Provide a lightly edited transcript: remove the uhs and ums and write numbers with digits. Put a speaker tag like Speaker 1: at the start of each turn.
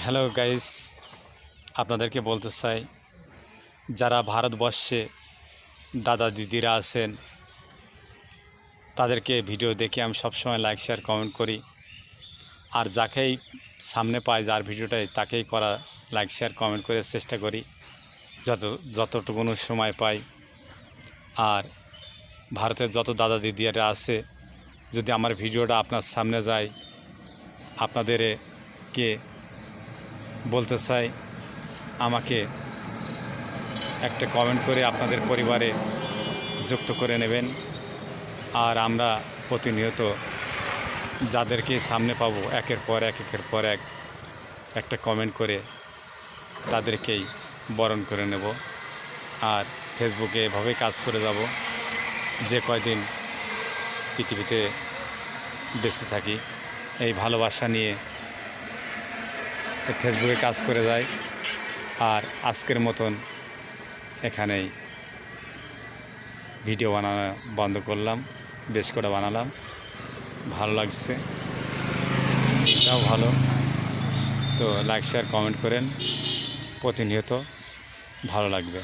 Speaker 1: Hello guys, আপনাদেরকে বলতে চাই, যারা ভারতবর্ষে দাদা দিদিরা আছেন তাদেরকে ভিডিও দেখে আমি সবসময় লাইক শেয়ার কমেন্ট করি। আর যাকেই সামনে পাই, যার ভিডিওটাই তাকেই করা লাইক শেয়ার কমেন্ট করে চেষ্টা করি যতটুকুনো সময় পাই। আর ভারতের যত দাদা দিদিরা আছে, যদি আমার ভিডিওটা আপনার সামনে যায়, আপনাদেরকে বলতে চাই আমাকে একটা কমেন্ট করে আপনাদের পরিবারে যুক্ত করে নেবেন। আর আমরা প্রতিনিয়ত যাদেরকে সামনে পাবো একের পর এক একটা কমেন্ট করে তাদেরকেই বরণ করে নেব। আর ফেসবুকে এভাবেই কাজ করে যাব, যে কয়দিন পৃথিবীতে বেঁচে থাকি এই ভালোবাসা নিয়ে ফেসবুকে কাজ করে যায়। আর আজকের মতন এখানেই ভিডিও বানানো বন্ধ করলাম, বেশ করে বানালাম, ভালো লাগছে, এটাও ভালো। তো লাইক শেয়ার কমেন্ট করেন, প্রতিনিয়ত ভালো লাগবে।